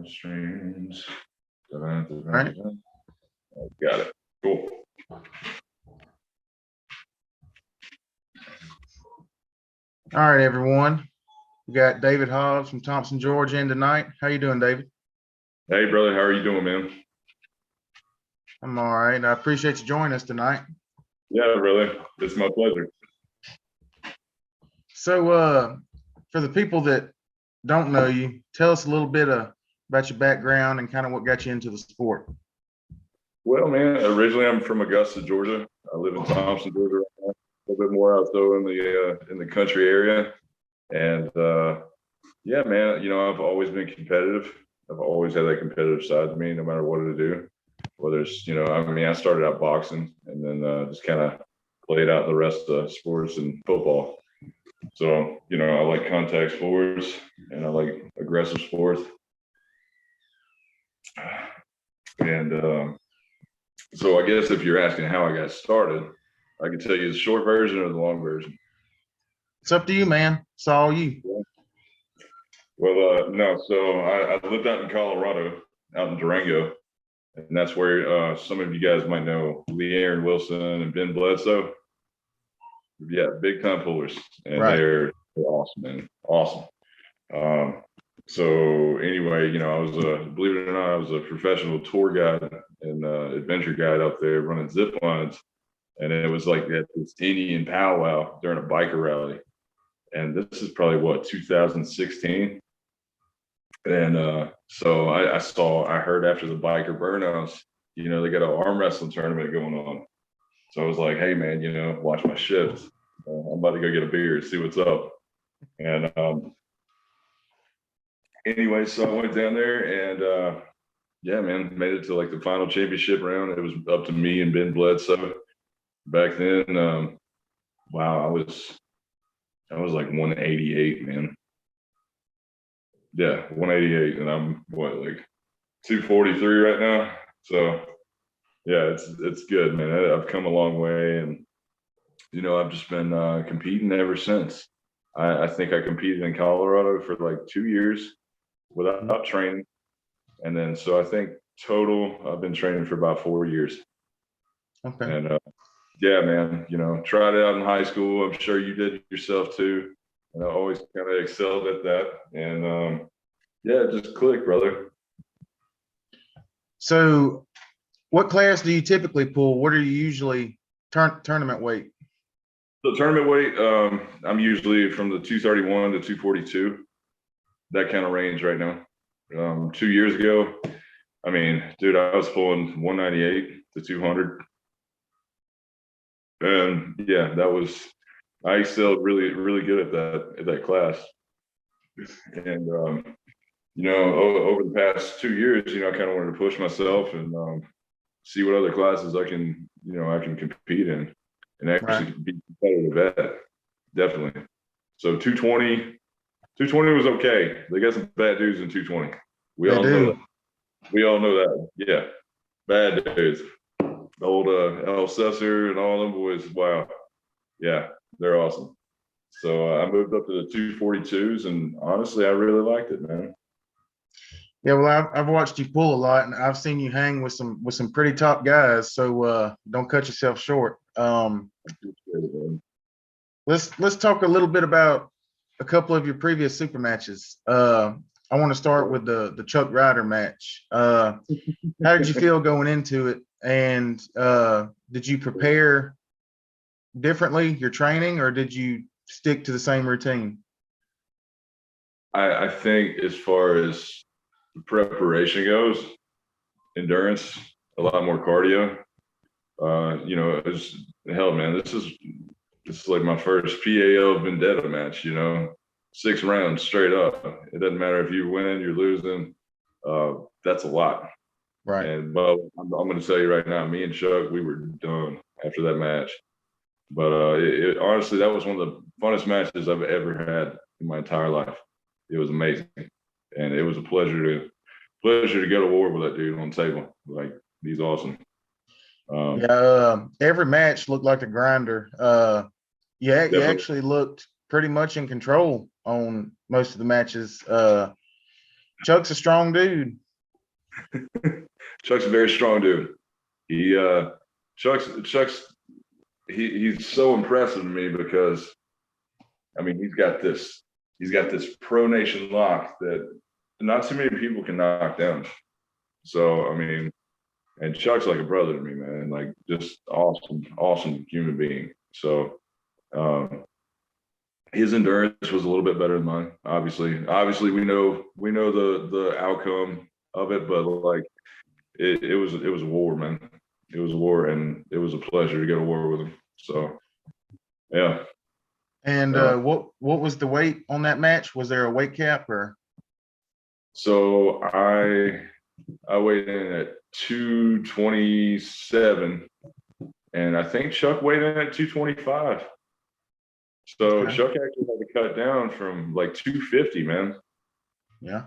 Live streams. All right. Got it. Cool. All right, everyone. We got David Hobbs from Thompson, Georgia in tonight. How you doing, David? Hey, brother. How are you doing, man? I'm all right. I appreciate you joining us tonight. Yeah, really. It's my pleasure. So, for the people that don't know you, tell us a little bit about your background and kind of what got you into the sport. Well, man, originally I'm from Augusta, Georgia. I live in Thompson, Georgia right now. A little bit more out though in the country area. And yeah, man, I've always been competitive. I've always had that competitive side to me, no matter what to do. Whether it's, I started out boxing and then just kind of played out the rest of sports and football. So, I like contact sports and I like aggressive sports. And so I guess if you're asking how I got started, I can tell you the short version or the long version. It's up to you, man. It's all you. Well, no. So I lived out in Colorado, out in Durango, and that's where some of you guys might know Lee Aaron Wilson and Ben Bledsoe. Yeah, big time pullers, and Right. they're awesome, man. Awesome. So anyway, I was believe it or not, I was a professional tour guide and adventure guide up there running zip lines. And it was like this Indian powwow during a biker rally. And this is probably what, 2016. And so I heard after the biker burnouts, they got an arm wrestling tournament going on. So I was like, hey man, watch my shift. I'm about to go get a beer, see what's up. And anyway, so I went down there and yeah, man, made it to like the final championship round. It was up to me and Ben Bledsoe. Back then, wow, I was like 188, man. Yeah, 188, and I'm what, like 243 right now. So yeah, it's good, man. I've come a long way, and I've just been competing ever since. I think I competed in Colorado for like 2 years without training, and then so I think total I've been training for about 4 years. Okay. And yeah, man, tried it out in high school. I'm sure you did yourself too. And I always kind of excelled at that. And yeah, just clicked, brother. So what class do you typically pull? What are you usually tournament weight? The tournament weight, I'm usually from the 231 to 242, that kind of range right now. 2 years ago, I mean, dude, I was pulling 198 to 200. And yeah, I excelled really, really good at that class. And over the past 2 years, I kind of wanted to push myself and see what other classes I can compete in and actually be competitive at. Definitely. So 220 was okay. They got some bad dudes in 220. We all know that. We all know that. Yeah, bad dudes. Old El Cesar and all them boys. Wow. Yeah, they're awesome. So I moved up to the 242s, and honestly, I really liked it, man. Yeah, well, I've watched you pull a lot, and I've seen you hang with some pretty top guys. So don't cut yourself short. Let's talk a little bit about a couple of your previous super matches. I want to start with the Chuck Ryder match. How did you feel going into it? And did you prepare differently your training, or did you stick to the same routine? I think as far as preparation goes, endurance, a lot more cardio. It's hell, man. This is like my first PAL Vendetta match. 6 rounds straight up. It doesn't matter if you're winning, you're losing. That's a lot. Right. And but I'm going to tell you right now, me and Chuck, we were done after that match. But honestly, that was one of the funnest matches I've ever had in my entire life. It was amazing, and it was a pleasure to go to war with that dude on the table. Like, he's awesome. Every match looked like a grinder. You actually looked pretty much in control on most of the matches. Chuck's a strong dude. Chuck's a very strong dude. He's so impressive to me because, I mean, he's got this pronation lock that not too many people can knock down. So, I mean, and Chuck's like a brother to me, man, like just awesome human being. So, his endurance was a little bit better than mine. Obviously, we know the outcome of it, but like it was a war, man. It was a war, and it was a pleasure to go to war with him. So, yeah. And what was the weight on that match? Was there a weight cap or? So I weighed in at 227, and I think Chuck weighed in at 225. So Okay. Chuck actually had to cut down from like 250, man. Yeah.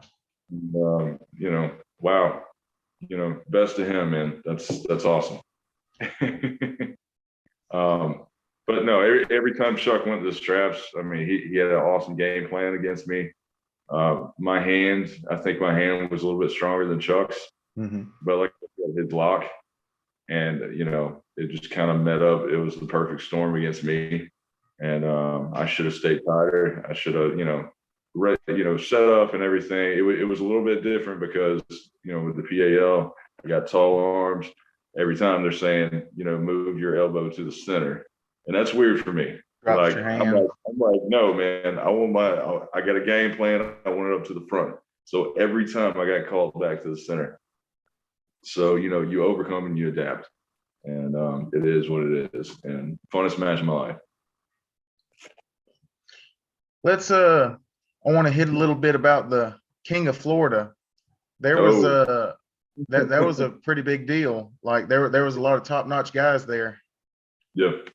You know, wow. You know, best to him, man. That's awesome. But no, every time Chuck went to the straps, I mean, he had an awesome game plan against me. I think my hand was a little bit stronger than Chuck's, but like his lock, and you know, it just kind of met up. It was the perfect storm against me, and I should have stayed tighter. I should have, set up and everything. It was a little bit different because, you know, with the PAL, I got tall arms. Every time they're saying, you know, move your elbow to the center, and that's weird for me. Drops your hand. I'm like, no, man. I got a game plan. I want it up to the front. So every time I got called back to the center. So, you know, you overcome and you adapt, and it is what it is. And funnest match of my life. Let's I want to hit a little bit about the King of Florida. There was that was a pretty big deal. Like there was a lot of top-notch guys there. Yep.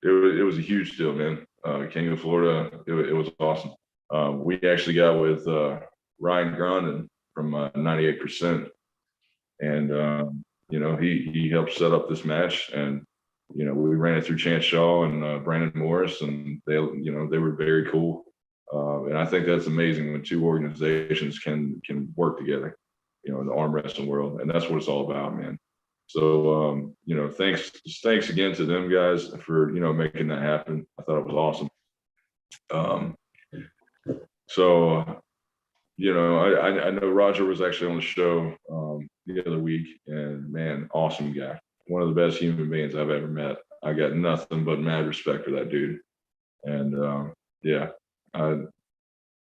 It was a huge deal, man. King of Florida, it was awesome. We actually got with Ryan Grondin from 98%, and you know, he helped set up this match, and you know, we ran it through Chance Shaw and Brandon Morris, and they were very cool. And I think that's amazing when two organizations can work together, you know, in the arm wrestling world, and that's what it's all about, man. So, you know, thanks again to them guys for, you know, making that happen. I thought it was awesome. So, you know, I know Roger was actually on the show the other week, and man, awesome guy. One of the best human beings I've ever met. I got nothing but mad respect for that dude. And yeah, I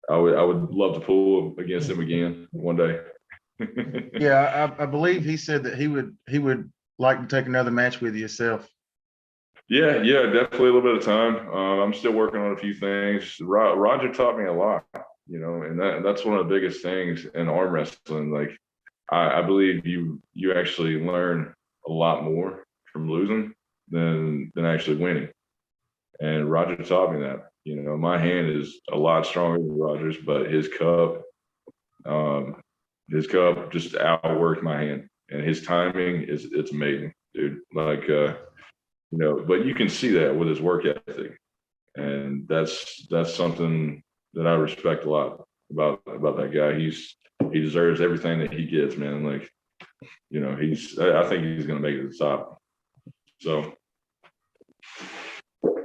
would love to pull against him again one day. Yeah, I believe he said that he would like to take another match with yourself. Yeah, definitely a little bit of time. I'm still working on a few things. Roger taught me a lot, you know, and that's one of the biggest things in arm wrestling. Like, I believe you actually learn a lot more from losing than actually winning. And Roger taught me that. You know, my hand is a lot stronger than Roger's, but his cup just outworked my hand, and his timing it's amazing, dude. Like, you know, but you can see that with his work ethic, and that's something that I respect a lot about that guy. He deserves everything that he gets, man. Like, you know, I think he's gonna make it to the top. So, all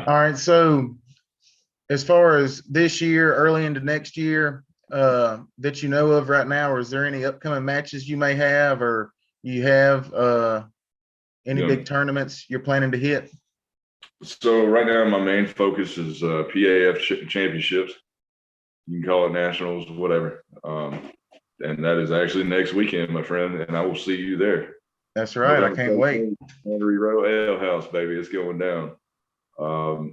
right. So, as far as this year, early into next year, that you know of right now, or is there any upcoming matches you may have, or you have any big tournaments you're planning to hit? So right now, my main focus is PAF championships. You can call it nationals, whatever. And that is actually next weekend, my friend, and I will see you there. That's right. I can't wait. Henry Row Ale House, baby. It's going down.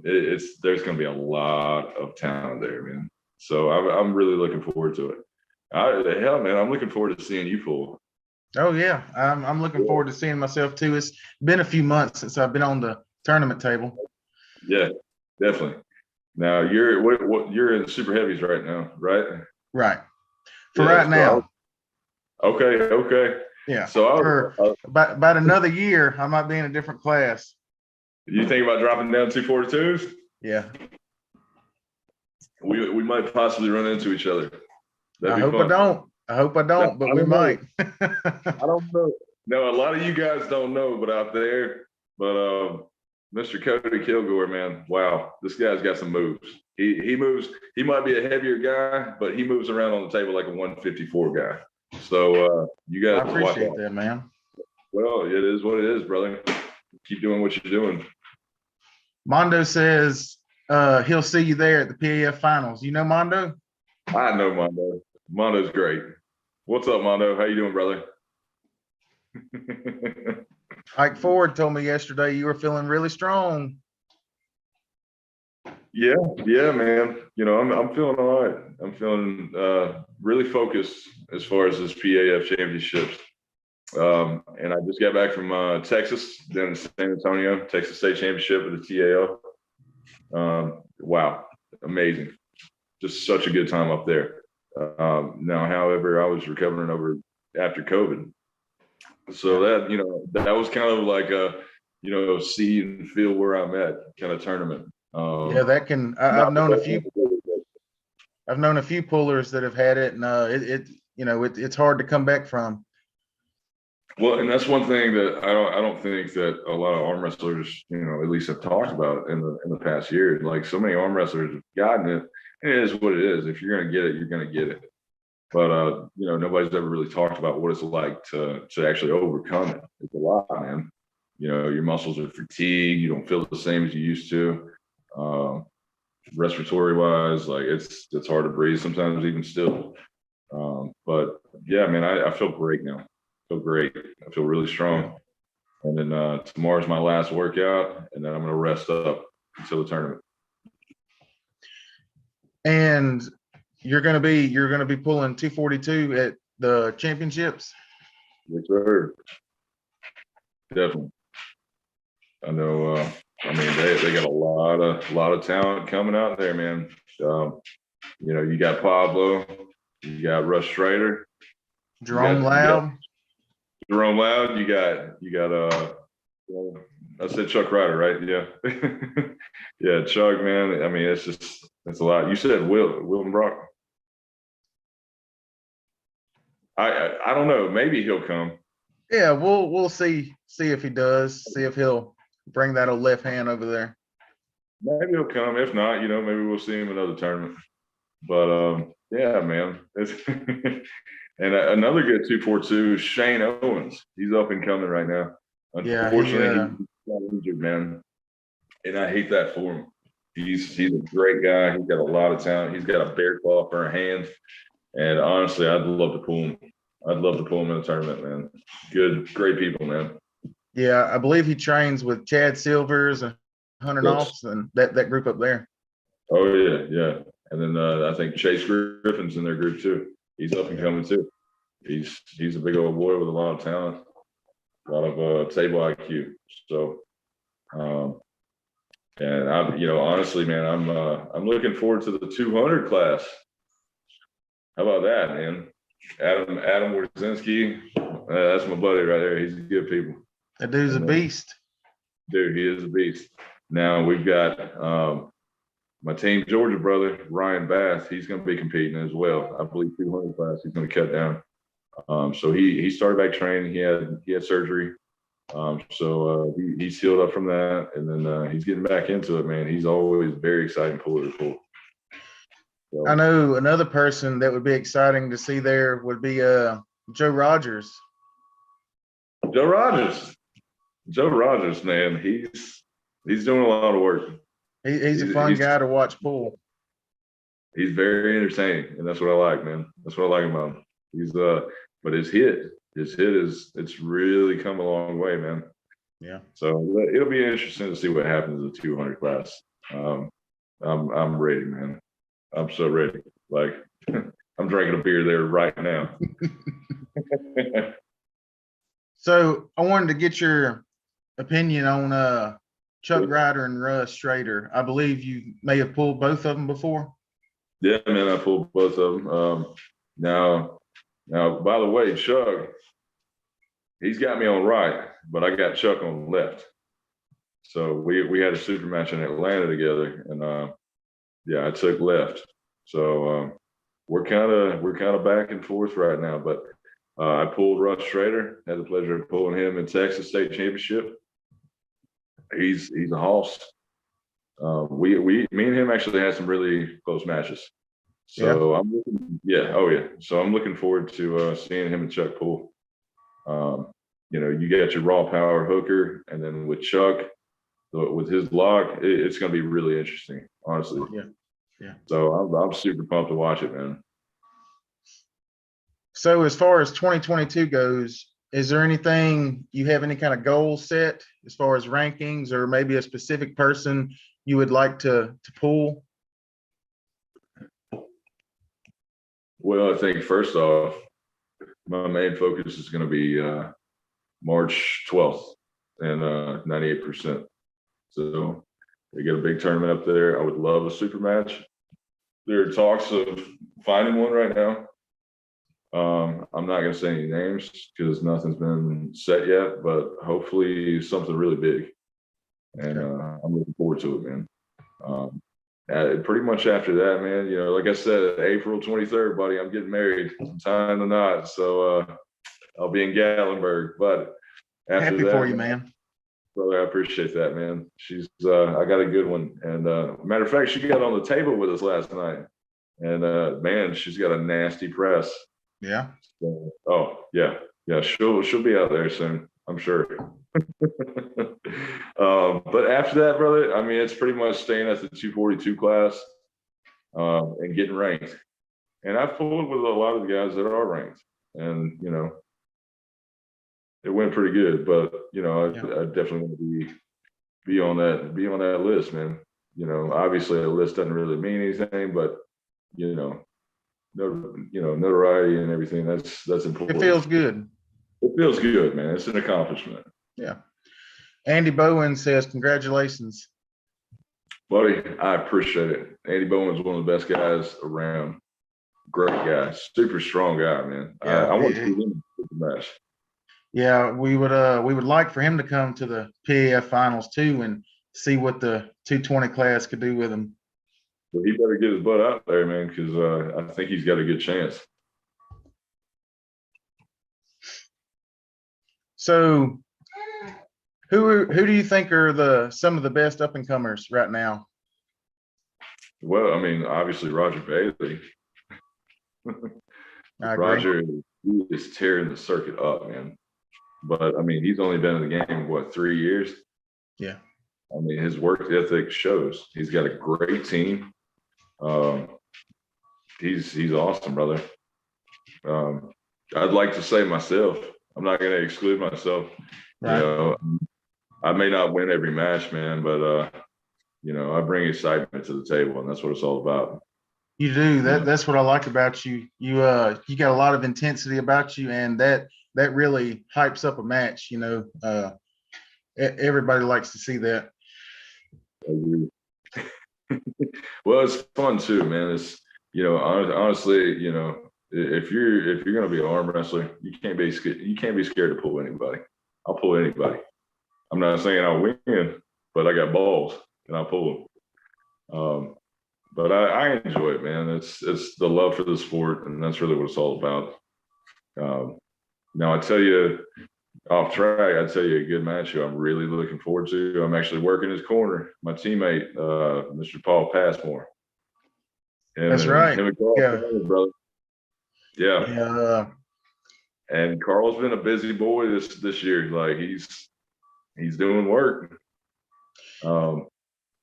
There's going to be a lot of talent there, man. So I'm really looking forward to it. Hell, man, I'm looking forward to seeing you pull. Oh yeah, I'm looking forward to seeing myself too. It's been a few months since I've been on the tournament table. Yeah, definitely. Now you're in the super heavies right now, right? Right. For right now. Okay. Yeah. So for about another year, I might be in a different class. You think about dropping down 242s? Yeah. We might possibly run into each other. That'd I be hope I fun. don't. I hope I No, don't, but I we don't know. might. I don't know. No, a lot of you guys don't know, but out there, Mr. Cody Kilgore, man, wow, this guy's got some moves. He moves. He might be a heavier guy, but he moves around on the table like a 154 guy. So you I guys watch appreciate out. that, man. Well, it is what it is, brother. Keep doing what you're doing. Mondo says he'll see you there at the PAF finals. You know Mondo? I know Mondo. Mondo's great. What's up, Mondo? How you doing, brother? Ike Ford told me yesterday you were feeling really strong. Yeah, man. You know, I'm feeling all right. I'm feeling really focused as far as this PAF championships. And I just got back from Texas, down in San Antonio, Texas State Championship with the TAO. Wow, amazing. Just such a good time up there. Now, however, I was recovering over after COVID. So that, you know, that was kind of like a, you know, see and feel where I'm at kind of tournament. Yeah, that can. I've known a few. I've known a few pullers that have had it, and it's hard to come back from. Well, and that's one thing that I don't think that a lot of arm wrestlers, you know, at least have talked about in the past year. Like so many arm wrestlers have gotten it, and it is what it is. If you're gonna get it, you're gonna get it. But you know, nobody's ever really talked about what it's like to actually overcome it. It's a lot, man. You know, your muscles are fatigued. You don't feel the same as you used to. Respiratory wise, like it's hard to breathe sometimes, even still. But yeah, man, I feel great now. I feel great. I feel really strong. And then tomorrow's my last workout, and then I'm gonna rest up until the tournament. And you're gonna be pulling 242 at the championships. Yes, sir. Definitely. I know. I mean, they got a lot of talent coming out there, man. You know, you got Pablo, you got Russ Schrader, Jerome you got Loud. Jerome Loud, you got well, I said Chuck Ryder, right? Yeah. Yeah, Chuck, man. I mean, it's a lot. You said Wilton Brock. I don't know. Maybe he'll come. Yeah, we'll see if he does. See if he'll bring that old left hand over there. Maybe he'll come. If not, you know, maybe we'll see him in another tournament. But yeah, man. And another good 242 is Shane Owens. He's up and coming right now. Unfortunately, he's got injured, man. And I hate that for him. He's a great guy. He's got a lot of talent. He's got a bear claw for a hand. And honestly, I'd love to pull him. I'd love to pull him in a tournament, man. Great people, man. Yeah, I believe he trains with Chad Silvers and Hunter Knopfs and that group up there. Oh yeah. And then I think Chase Griffin's in their group too. He's up and coming too. He's a big old boy with a lot of talent, a lot of table IQ. So, and I'm, you know, honestly, man, I'm looking forward to the 200 class. How about that, man? Adam Wierzinski, that's my buddy right there. He's a good people. That dude's a beast. Dude, he is a beast. Now we've got my Team Georgia brother, Ryan Bath. He's going to be competing as well. I believe 200 class. He's going to cut down. So he started back training. He had surgery. So he's healed up from that, and then he's getting back into it, man. He's always very exciting puller to pull. So, I know another person that would be exciting to see there would be Joe Rogers. Joe Rogers, man, he's doing a lot of work. He's a fun guy to watch pull. He's very entertaining, and that's what I like, man. That's what I like about him. He's but his hit it's really come a long way, man. Yeah. So it'll be interesting to see what happens in the 200 class. I'm ready, man. I'm so ready. Like I'm drinking a beer there right now. So I wanted to get your opinion on Chuck Ryder and Russ Schrader. I believe you may have pulled both of them before. Yeah, man, I pulled both of them. Now, by the way, Chuck, he's got me on right, but I got Chuck on left. So we had a super match in Atlanta together, and yeah, I took left. So we're kind of back and forth right now, but I pulled Russ Schrader. Had the pleasure of pulling him in Texas State Championship. He's a hoss. Me and him actually had some really close matches. So Yeah. I'm looking, yeah, oh yeah. So I'm looking forward to seeing him and Chuck pull. You got your raw power hooker, and then with Chuck, with his lock, it's going to be really interesting, honestly. Yeah. Yeah. So I'm super pumped to watch it, man. So as far as 2022 goes, is there anything you have any kind of goal set as far as rankings or maybe a specific person you would like to pull? Well, I think first off, my main focus is going to be March 12th and 98%. So they get a big tournament up there. I would love a super match. There are talks of finding one right now. I'm not going to say any names because nothing's been set yet, but hopefully something really big. And I'm looking forward to it, man. Pretty much after that, man, like I said, April 23rd, buddy, I'm getting married. I'm tying the knot. So I'll be in Gatlinburg. But after Happy that, for you, man. brother, I appreciate that, man. She's I got a good one. And matter of fact, she got on the table with us last night. And man, she's got a nasty press. Yeah. So, oh yeah. She'll be out there soon, I'm sure. But after that, brother, I mean, it's pretty much staying at the 242 class and getting ranked. And I've pulled with a lot of the guys that are ranked, and it went pretty good. But I definitely want to be on that list, man. Obviously, a list doesn't really mean anything, but notoriety and everything, that's important. It feels good. It feels good, man. It's an accomplishment. Yeah. Andy Bowen says, congratulations. Buddy, I appreciate it. Andy Bowen's one of the best guys around. Great guy. Super strong guy, man. Yeah, I want to see him in the match. Yeah, we would like for him to come to the PAF finals too and see what the 220 class could do with him. Well, he better get his butt out there, man, because I think he's got a good chance. So who do you think are some of the best up and comers right now? Well, I mean, obviously Roger Bailey. Roger, he is tearing the circuit up, man. But I mean, he's only been in the game what, 3 years? Yeah. I mean, his work ethic shows. He's got a great team. He's awesome, brother. I'd like to say myself. I'm not going to exclude myself. Right. I may not win every match, man, but I bring excitement to the table, and that's what it's all about. You do. That's what I like about you. You got a lot of intensity about you, and that really hypes up a match. Everybody likes to see that. Well, it's fun too, man. It's honestly, if you're gonna be an arm wrestler, you can't be scared to pull anybody. I'll pull anybody. I'm not saying I'll win, but I got balls and I'll pull them. But I enjoy it, man. It's the love for the sport, and that's really what it's all about. Now I tell you, off track, I tell you a good match who I'm really looking forward to. I'm actually working his corner, my teammate, Mr. Paul Passmore. That's right. Him and Carl, yeah, brother. Yeah. Yeah. And Carl's been a busy boy this year. Like he's doing work.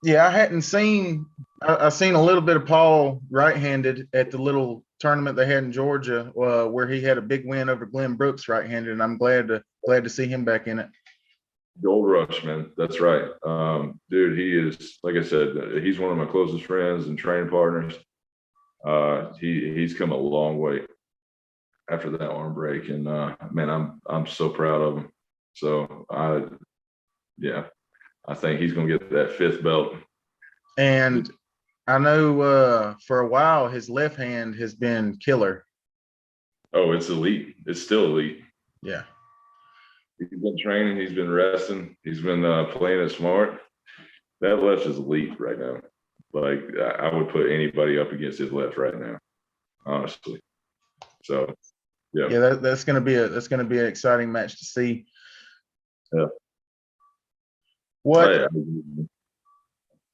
Yeah, I hadn't seen. I've seen a little bit of Paul right-handed at the little tournament they had in Georgia, where he had a big win over Glenn Brooks right-handed, and I'm glad to see him back in it. Gold Rush, man. That's right. Dude, he is, like I said, he's one of my closest friends and training partners. He's come a long way after that arm break, and man, I'm so proud of him. So I think he's gonna get that 5th belt. And I know for a while his left hand has been killer. Oh, it's elite. It's still elite. Yeah. He's been training. He's been resting. He's been playing it smart. That left is elite right now. Like I would put anybody up against his left right now. honestly. So, yeah. Yeah, that's gonna be an exciting match to see. Yeah. What?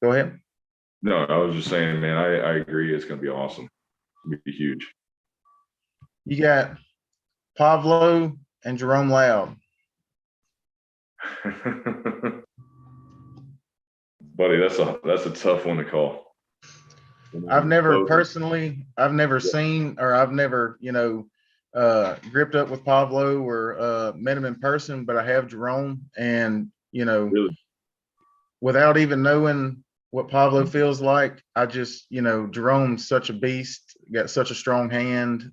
Go ahead. No, I was just saying, man, I agree. It's going to be awesome. It's going to be huge. You got Pablo and Jerome Loud. Buddy, that's a tough one to call. I've never seen, or I've never, gripped up with Pablo or met him in person, but I have Jerome, and Really? without even knowing what Pablo feels like, I just, Jerome's such a beast, got such a strong hand.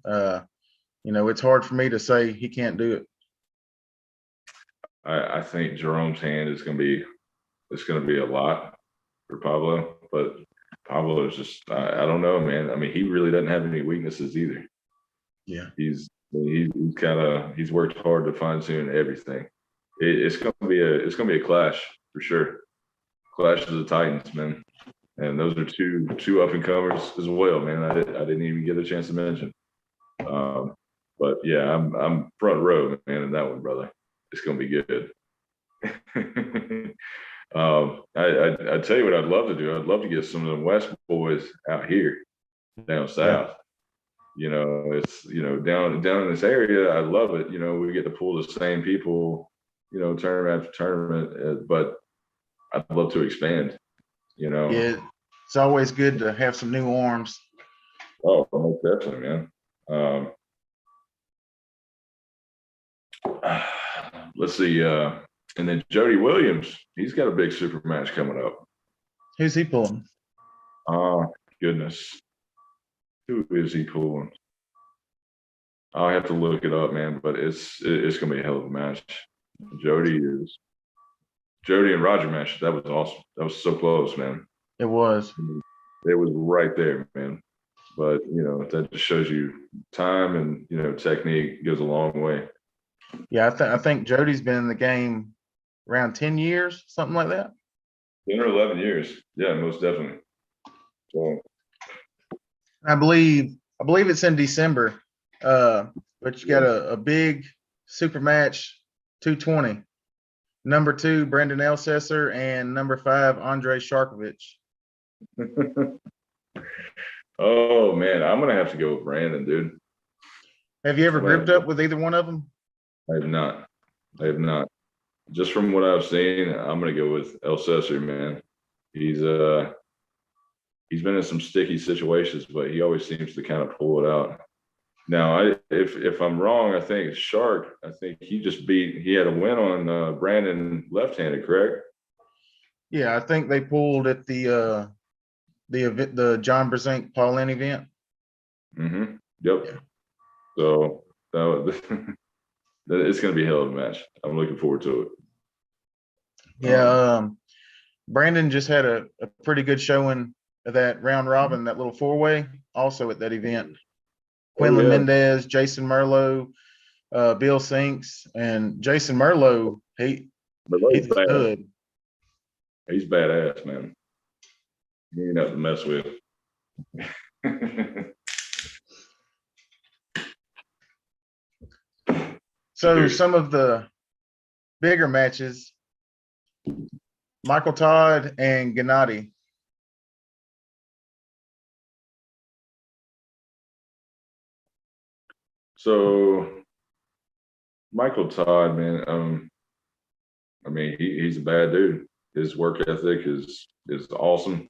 It's hard for me to say he can't do it. I think Jerome's hand is going to be a lot for Pablo, but Pablo is just, I don't know, man. I mean, he really doesn't have any weaknesses either. Yeah. He's worked hard to fine tune everything. It's going to be a clash for sure. Clash of the Titans, man. And those are two up and comers as well, man. I didn't even get a chance to mention. But yeah, I'm front row, man, in that one, brother. It's gonna be good. I tell you what I'd love to do. I'd love to get some of the West boys out here down south. It's down in this area. I love it. We get to pull the same people, tournament after tournament. But I'd love to expand. Yeah, it's always good to have some new arms. Oh, most definitely, man. Let's see. And then Jody Williams, he's got a big super match coming up. Who's he pulling? Oh, goodness. Who is he pulling? I'll have to look it up, man, but it's going to be a hell of a match. Jody and Roger match. That was awesome. That was so close, man. It was. It was right there, man. But, that just shows you time and, technique goes a long way. Yeah, I think Jody's been in the game around 10 years, something like that. 10 or 11 years. Yeah, most definitely. So I believe it's in December. But you got a big super match, 220. Number 2, Brendan Elsesser, and number 5, Andre Sharkovich. Oh man, I'm gonna have to go with Brandon, dude. Have you ever gripped up with either one of them? I have not. Just from what I've seen, I'm gonna go with Elsesser, man. He's been in some sticky situations, but he always seems to kind of pull it out. Now, if I'm wrong, I think Shark. I think he had a win on Brandon left-handed, correct? Yeah, I think they pulled at the event, the John Brzenk Paulin event. Mm-hmm. Yep. Yeah. So it's going to be a hell of a match. I'm looking forward to it. Yeah. Brandon just had a pretty good showing of that round robin, that little 4-way, also at that event. Quinlan Mendez, Jason Merlo, Bill Sinks, and Jason Merlo, he's good. He's badass, man. He ain't nothing to mess with. So some of the bigger matches, Michael Todd and Gennady. So Michael Todd, man, I mean, he's a bad dude. His work ethic is awesome.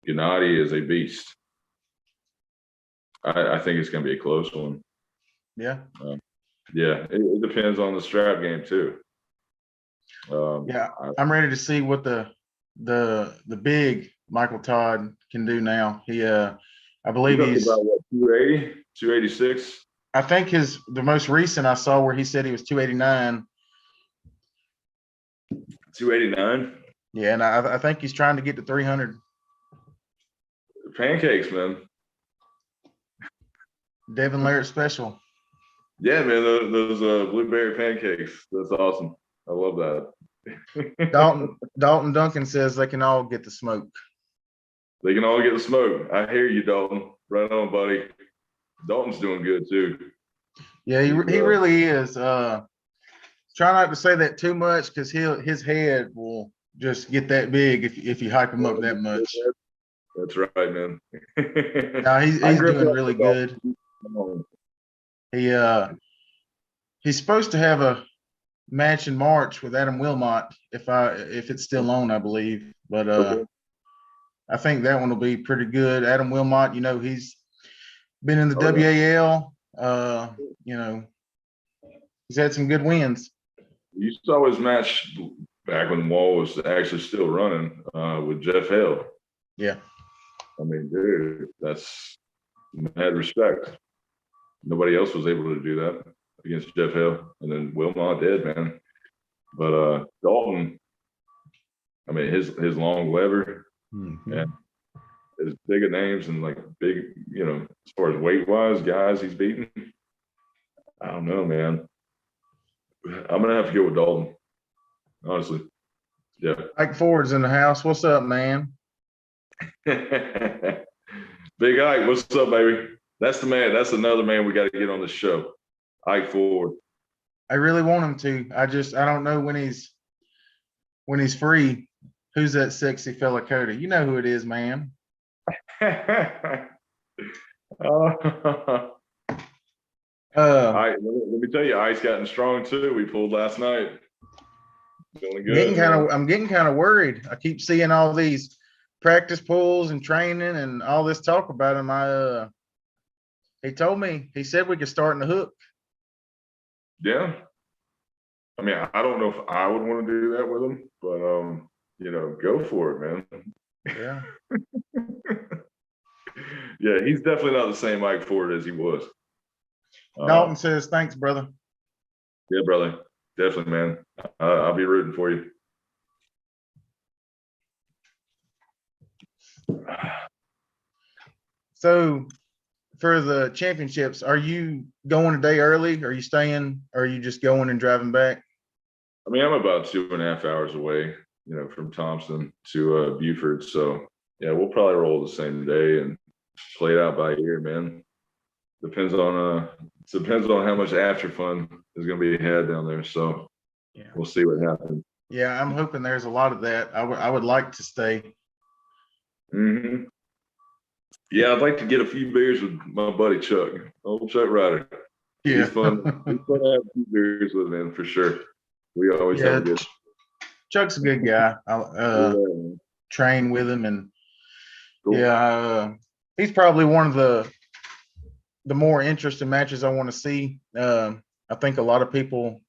Gennady is a beast. I think it's going to be a close one. Yeah. Yeah, it depends on the strap game too. Yeah, I'm ready to see what the big Michael Todd can do now. I believe he's about what, 280, 286. I think the most recent I saw where he said he was 289. 289. Yeah, and I think he's trying to get to 300. Pancakes, man. Devin Larratt special. Yeah, man, those blueberry pancakes. That's awesome. I love that. Dalton Duncan says they can all get the smoke. They can all get the smoke. I hear you, Dalton. Right on, buddy. Dalton's doing good too. Yeah, he really is. Try not to say that too much because his head will just get that big if you hype him up that much. That's right, man. No, he's doing really good. He's supposed to have a match in March with Adam Wilmot if it's still on, I believe. But Okay. I think that one will be pretty good. Adam Wilmot, he's been in the WAL. He's had some good wins. You saw his match back when Wall was actually still running with Jeff Hale. Yeah. I mean, dude, that's mad respect. Nobody else was able to do that against Jeff Hale. And then Wilmot did, man. But Dalton, I mean, his long lever and his bigger names and like big, as far as weight wise, guys he's beaten. I don't know, man. I'm gonna have to go with Dalton, honestly. Yeah. Ike Ford's in the house. What's up, man? Big Ike, what's up, baby? That's the man. That's another man we got to get on the show. Ike Ford. I really want him to. I don't know when he's free. Who's that sexy fella, Cody? You know who it is, man. Let me tell you, Ike's gotten strong too. We pulled last night. Feeling good. I'm getting kind of worried. I keep seeing all these practice pulls and training and all this talk about him. He said we could start in the hook. Yeah. I mean, I don't know if I would want to do that with him, but go for it, man. Yeah. Yeah, he's definitely not the same Ike Ford as he was. Dalton says, thanks, brother. Yeah, brother. Definitely, man. I'll be rooting for you. So for the championships, are you going a day early? Are you staying? Or are you just going and driving back? I mean, I'm about 2.5 hours away, from Thompson to Buford. So yeah, we'll probably roll the same day and play it out by ear, man. Depends on how much after fun is going to be had down there. So yeah, we'll see what happens. Yeah, I'm hoping there's a lot of that. I would like to stay. Mm-hmm. Yeah, I'd like to get a few beers with my buddy Chuck, old Chuck Ryder. Yeah, he's fun. He's fun to have a few beers with him for sure. We always have a good. Chuck's a good guy. I'll train with him, and cool. He's probably one of the more interesting matches I want to see. I think a lot of people.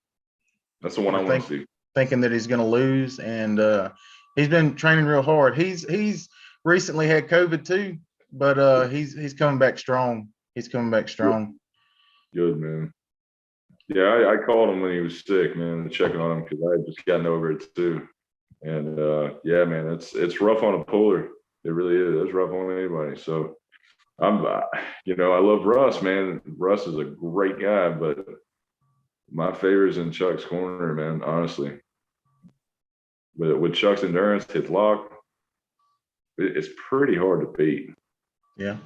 That's the one I want to see. Thinking that he's going to lose, and he's been training real hard. He's recently had COVID too, but he's coming back strong. He's coming back strong. Good, man. Yeah, I called him when he was sick, man, to check on him because I had just gotten over it too. And yeah, man, it's rough on a puller. It really is. It's rough on anybody. So I'm, I love Russ, man. Russ is a great guy, but my favorite's in Chuck's corner, man. Honestly, with Chuck's endurance, his lock, it's pretty hard to beat. Yeah.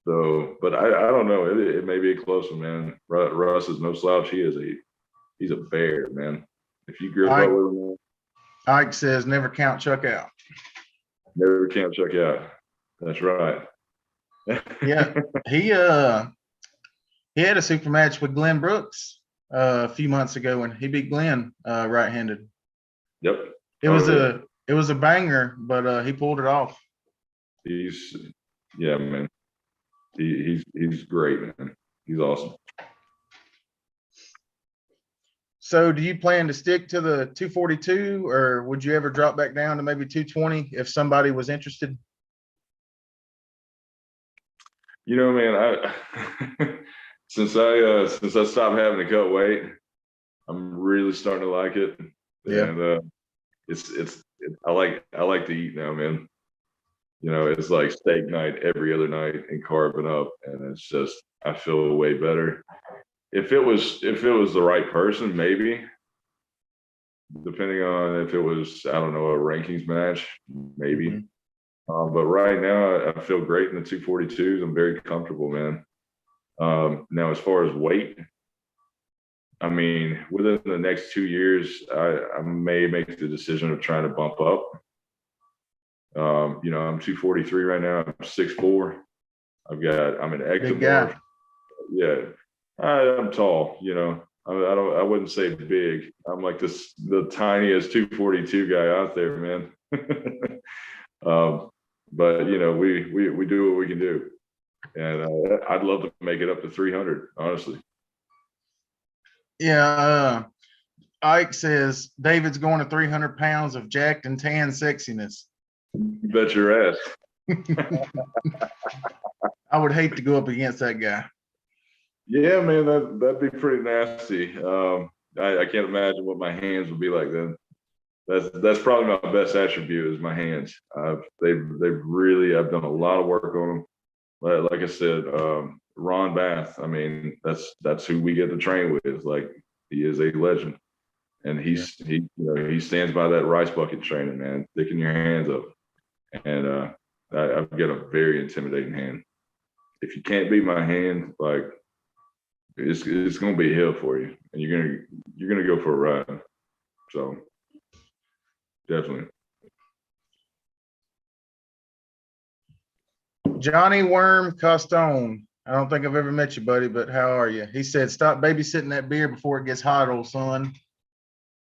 So, but I don't know. It may be a close one, man. Russ is no slouch. He's a bear, man. If you grew up with him, man. Ike says, never count Chuck out. Never count Chuck out. That's right. Yeah, he had a super match with Glenn Brooks a few months ago, and he beat Glenn right-handed. Yep. It was a banger, but he pulled it off. Yeah, man. He's great, man. He's awesome. So do you plan to stick to the 242, or would you ever drop back down to maybe 220 if somebody was interested? Man, since I stopped having to cut weight, I'm really starting to like it. Yeah. And I like to eat now, man. It's like steak night every other night and carving up, and it's just I feel way better. If it was the right person, maybe, depending on if it was, I don't know, a rankings match, maybe. Mm-hmm. But right now, I feel great in the 242s. I'm very comfortable, man. Now, as far as weight, I mean, within the next 2 years, I may make the decision of trying to bump up. You know, I'm 243 right now. I'm 6'4". I'm an Big guy. ectomorph. Yeah, I'm tall. You know, I wouldn't say big. I'm like the tiniest 242 guy out there, man. But you know, we do what we can do, and I'd love to make it up to 300, honestly. Yeah. Ike says David's going to 300 pounds of jacked and tan sexiness. You bet your ass. I would hate to go up against that guy. Yeah, man, that'd be pretty nasty. I can't imagine what my hands would be like then. That's probably my best attribute is my hands. They've really, I've done a lot of work on them. Like I said, Ron Bath. I mean, that's who we get to train with. Like, he is a legend, and he stands by that rice bucket training, man, sticking your hands up. And I've got a very intimidating hand. If you can't beat my hand, like, it's gonna be a hill for you, and you're gonna go for a ride. So definitely. Johnny Worm Costone. I don't think I've ever met you, buddy, but how are you? He said, stop babysitting that beer before it gets hot, old son.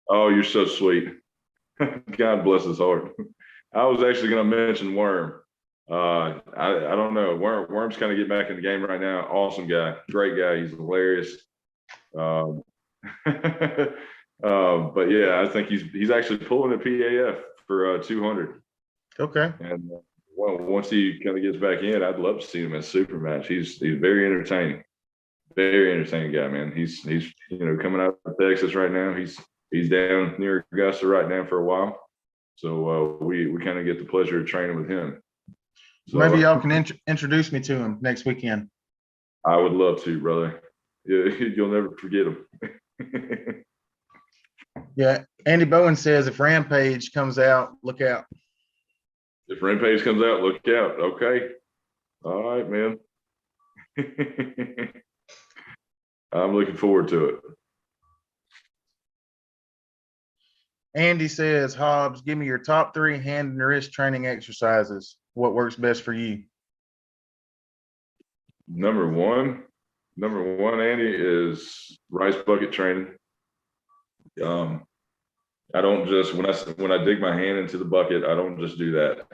Oh, you're so sweet. God bless his heart. I was actually going to mention Worm. I don't know. Worm's kind of getting back in the game right now. Awesome guy. Great guy. He's hilarious. But yeah, I think he's actually pulling a PAF for 200. Okay. And well, once he kind of gets back in, I'd love to see him in a super match. He's very entertaining. Very entertaining guy, man. He's coming out of Texas right now. He's down near Augusta right now for a while. So we kind of get the pleasure of training with him. So, maybe y'all can introduce me to him next weekend. I would love to, brother. You'll never forget him. Yeah. Andy Bowen says if Rampage comes out, look out. If Rampage comes out, look out. Okay. All right, man. I'm looking forward to it. Andy says, Hobbs, give me your top 3 hand and wrist training exercises. What works best for you? Number one, Andy, is rice bucket training. I don't just when I dig my hand into the bucket, I don't just do that.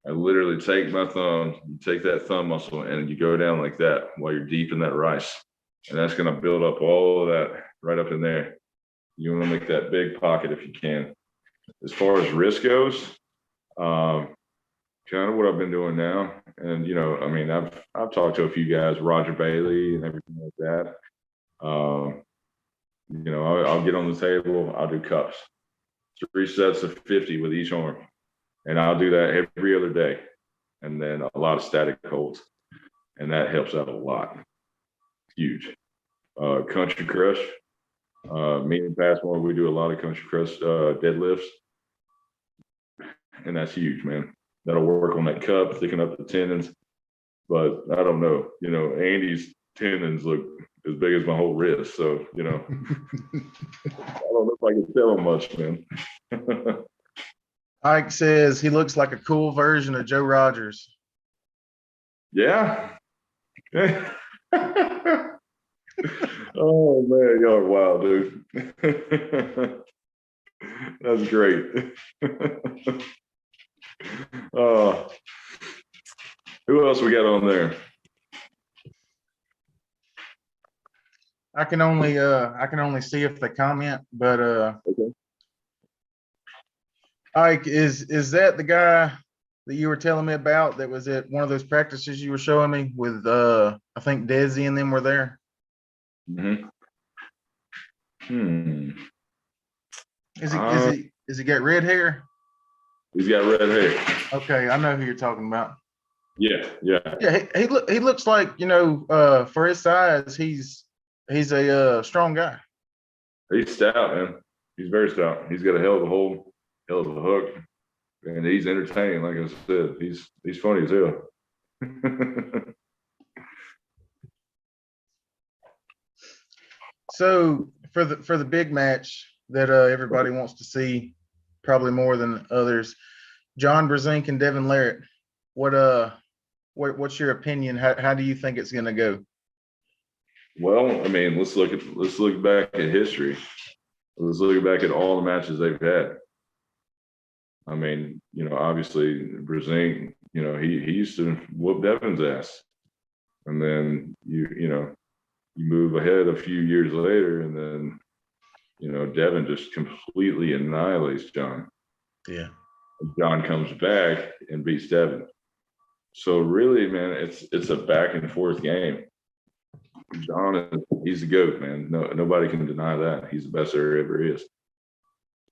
I literally take my thumb, you take that thumb muscle, and you go down like that while you're deep in that rice, and that's going to build up all of that right up in there. You want to make that big pocket if you can. As far as wrist goes, kind of what I've been doing now, and I mean, I've talked to a few guys, Roger Bailey and everything like that. I'll get on the table, I'll do cups, 3 sets of 50 with each arm, and I'll do that every other day, and then a lot of static holds, and that helps out a lot. Huge. Country crush. Me and Passmore, we do a lot of country crush deadlifts, and that's huge, man. That'll work on that cup, thicken up the tendons. But I don't know, Andy's tendons look as big as my whole wrist, so I don't know if I can tell him much, man. Ike says he looks like a cool version of Joe Rogers. Yeah. Oh man, y'all are wild, dude. That's great. Who else we got on there? I can only see if they comment, but Okay. Ike, is that the guy that you were telling me about that was at one of those practices you were showing me with I think Desi and them were there? Mm-hmm. Is he got red hair? He's got red hair. Okay, I know who you're talking about. Yeah. Yeah, he looks like, for his size, he's a strong guy. He's stout, man. He's very stout. He's got a hell of a hold, hell of a hook, and he's entertaining. Like I said, he's funny as hell. So for the big match that everybody wants to see, probably more than others, John Brzenk and Devin Larratt. What's your opinion? How do you think it's going to go? Well, I mean, let's look back at history. Let's look back at all the matches they've had. I mean, obviously Brzenk, he used to whoop Devin's ass, and then you move ahead a few years later, and then Devin just completely annihilates John. Yeah. John comes back and beats Devin. So really, man, it's a back and forth game. John he's the GOAT, man. Nobody can deny that. He's the best there ever is.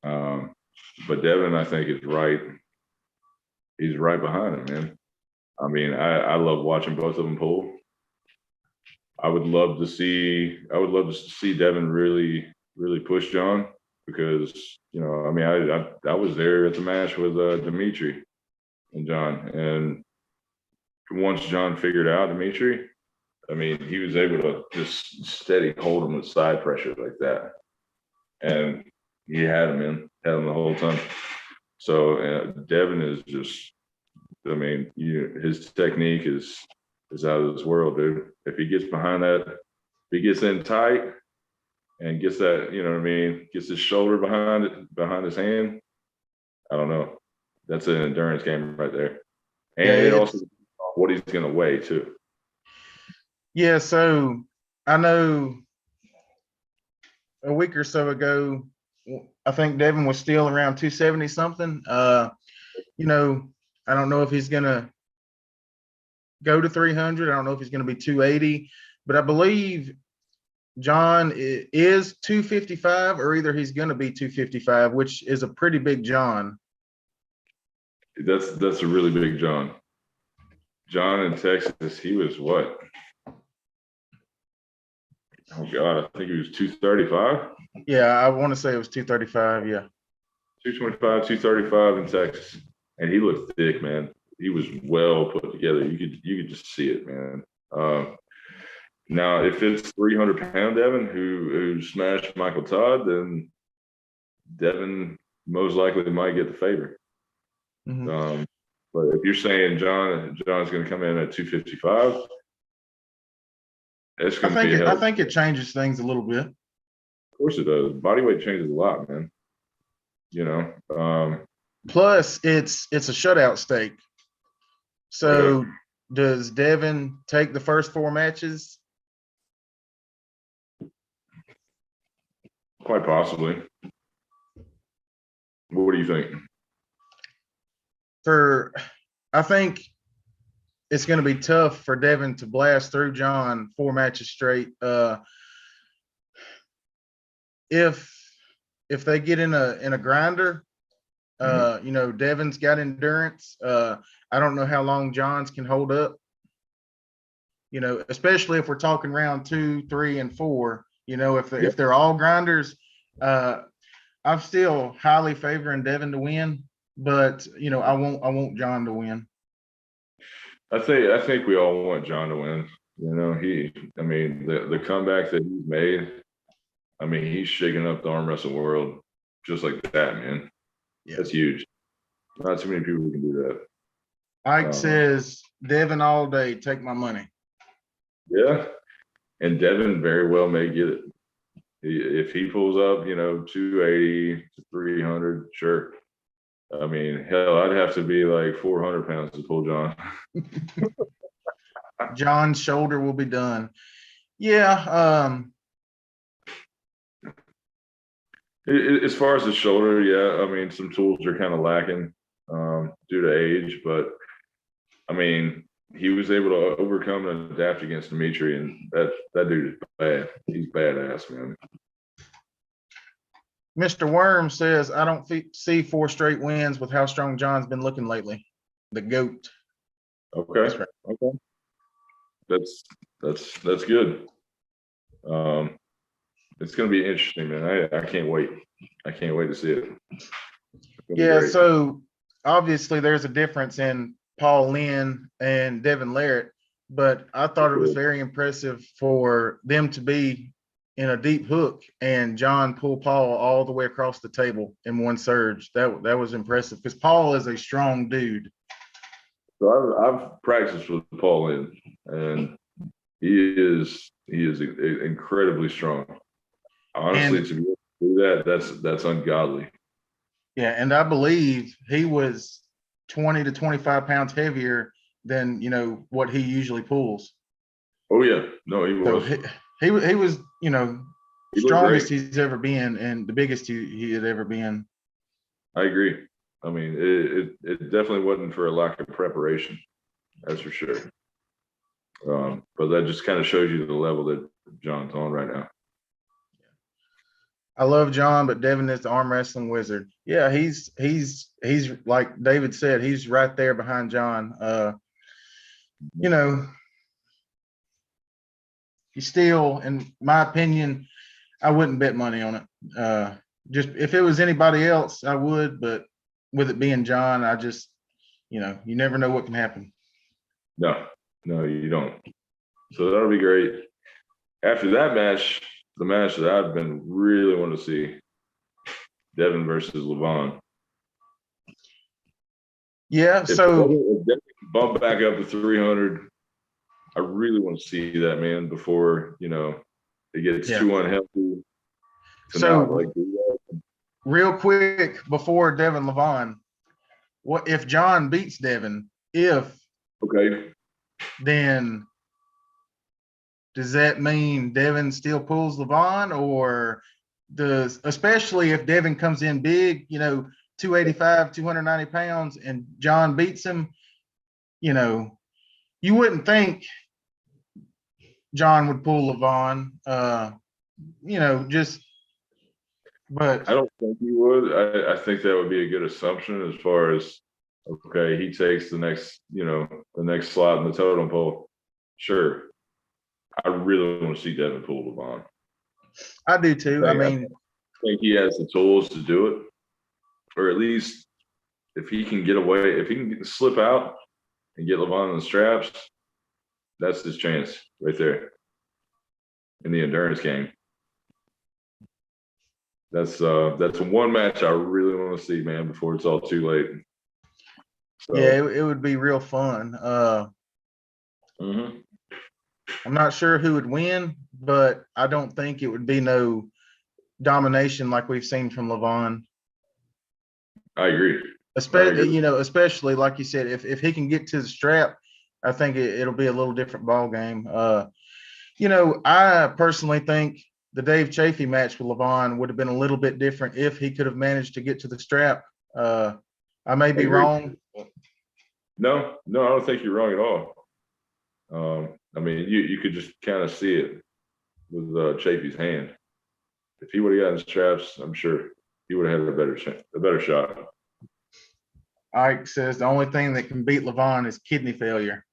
But Devin, I think, is right. He's right behind him, man. I mean, I love watching both of them pull. I would love to see Devin really, really push John, because I mean, I was there at the match with Dimitri and John, and once John figured out Dimitri, I mean, he was able to just steady hold him with side pressure like that, and he had him the whole time. So Devin is just, I mean, his technique is out of this world, dude. If he gets behind that, if he gets in tight and gets that, gets his shoulder behind his hand, I don't know. That's an endurance game right there. And it also what he's going to weigh too. Yeah, so I know a week or so ago, I think Devin was still around 270 something. I don't know if he's going to go to 300. I don't know if he's going to be 280, but I believe John is 255, or either he's going to be 255, which is a pretty big John. That's a really big John. John in Texas, he was what? Oh God, I think he was 235. Yeah, I want to say it was 235. Yeah, 225, 235 in Texas, and he looked thick, man. He was well put together. You could just see it, man. Now, if it's 300-pound Devin who smashed Michael Todd, then Devin most likely might get the favor. Mm-hmm. But if you're saying John's going to come in at 255, it's going to be. I think it changes things a little bit. Of course it does. Body weight changes a lot, man. Plus, it's a shutout stake. So, does Devin take the first 4 matches? Quite possibly. What do you think? I think it's going to be tough for Devin to blast through John 4 matches straight. If they get in a grinder, Devin's got endurance. I don't know how long John's can hold up. Especially if we're talking round 2, 3, and 4. If they're all grinders, I'm still highly favoring Devin to win, but I want John to win. I think we all want John to win. The comeback that he's made, I mean, he's shaking up the arm wrestling world just like that, man. Yeah. That's huge. Not too many people can do that. Ike says, Devin all day, take my money. Yeah. And Devin very well may get it. If he pulls up, 280 to 300, sure. I mean, hell, I'd have to be like 400 pounds to pull John. John's shoulder will be done. Yeah. As far as the shoulder, yeah, I mean, some tools are kind of lacking due to age, but I mean, he was able to overcome and adapt against Dimitri, and that dude is bad. He's badass, man. Mr. Worm says, I don't see 4 straight wins with how strong John's been looking lately. The GOAT. Okay. That's right. Okay. That's good. It's going to be interesting, man. I can't wait. I can't wait to see it. Yeah. So obviously there's a difference in Paul Lynn and Devin Larratt, but I thought it was very impressive for them to be in a deep hook, and John pulled Paul all the way across the table in one surge. That was impressive because Paul is a strong dude. So I've practiced with Paul Lynn, and he is incredibly strong. Honestly, And to be able to do that, that's ungodly. yeah, and I believe he was 20 to 25 pounds heavier than what he usually pulls. Oh yeah, no, he So was. he was He looked strongest great. he's ever been and the biggest he had ever been. I agree. I mean, it definitely wasn't for a lack of preparation. That's for sure. But that just kind of shows you the level that John's on right now. I love John, but Devin is the arm wrestling wizard. Yeah, he's like David said, he's right there behind John. He still, in my opinion, I wouldn't bet money on it. Just if it was anybody else, I would, but with it being John, I just, you never know what can happen. No, you don't. So that'll be great. After that match, the match that I've been really wanting to see, Devin versus Levon. Yeah, if so Devin can bump back up to 300, I really want to see that, man, before it gets too unhealthy. So real quick before Devin Levon, what if John beats Devin? Okay. Then does that mean Devin still pulls Levon, or especially if Devin comes in big, 285, 290 pounds, and John beats him, you wouldn't think John would pull Levon, but I don't think he would. I think that would be a good assumption as far as, okay, he takes the next slot in the totem pole. Sure. I really want to see Devin pull Levon. I do too. I think he has the tools to do it, or at least if he can get away, if he can slip out and get Levon in the straps, that's his chance right there in the endurance game. That's one match I really want to see, man, before it's all too late. So, yeah, it would be real fun. I'm not sure who would win, but I don't think it would be no domination like we've seen from Levon. I agree. Especially like you said, if he can get to the strap, I think it'll be a little different ball game. I personally think the Dave Chafee match with Levon would have been a little bit different if he could have managed to get to the strap. I may be wrong. No, I don't think you're wrong at all. I mean, you could just kind of see it with Chafee's hand. If he would have gotten straps, I'm sure he would have had a better shot. Ike says the only thing that can beat Levon is kidney failure.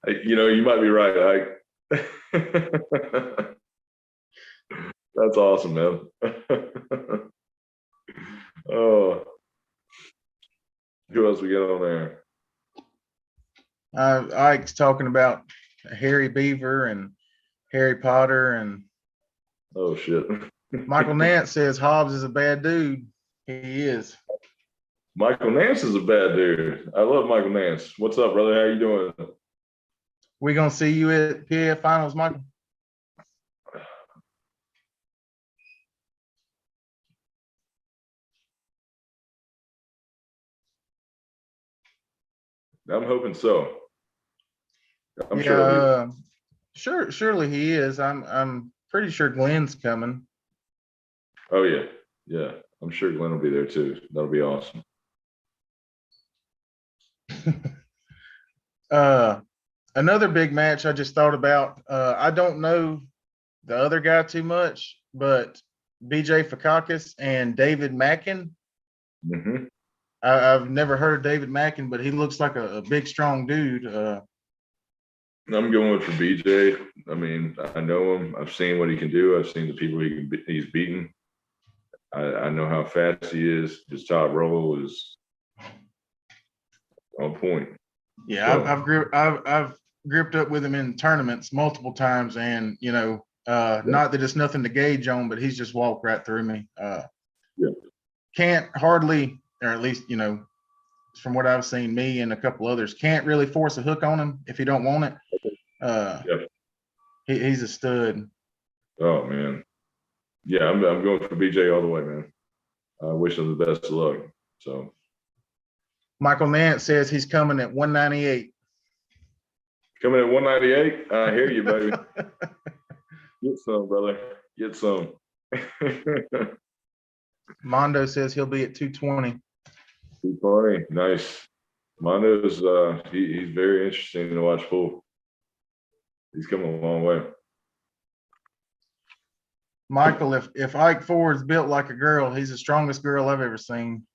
You might be right, Ike. That's awesome, man. Oh, who else we got on there? Ike's talking about Harry Beaver and Harry Potter and. Oh shit. Michael Nance says Hobbs is a bad dude. He is. Michael Nance is a bad dude. I love Michael Nance. What's up, brother? How you doing? We gonna see you at PAF Finals, Michael? I'm hoping so. I'm sure. Surely he is. I'm pretty sure Glenn's coming. Oh yeah. I'm sure Glenn will be there too. That'll be awesome. Another big match I just thought about. I don't know the other guy too much, but BJ Fakakis and David Mackin. Mm-hmm. I've never heard of David Mackin, but he looks like a big, strong dude. I'm going for BJ. I mean, I know him. I've seen what he can do. I've seen the people he's beaten. I know how fast he is. His top roll is on point. Yeah, so. I've gripped up with him in tournaments multiple times, and not that it's nothing to gauge on, but he's just walked right through me. Can't hardly, or at least from what I've seen, me and a couple others can't really force a hook on him if he don't want it. He's a stud. Oh man, yeah, I'm going for BJ all the way, man. I wish him the best of luck. So Michael Nance says he's coming at 198. Coming at 198. I hear you, baby. Get some, brother. Get some. Mondo says he'll be at 220. 220. Nice. Mondo's he's very interesting to watch pull. He's come a long way. Michael, if Ike Ford's built like a girl, he's the strongest girl I've ever seen.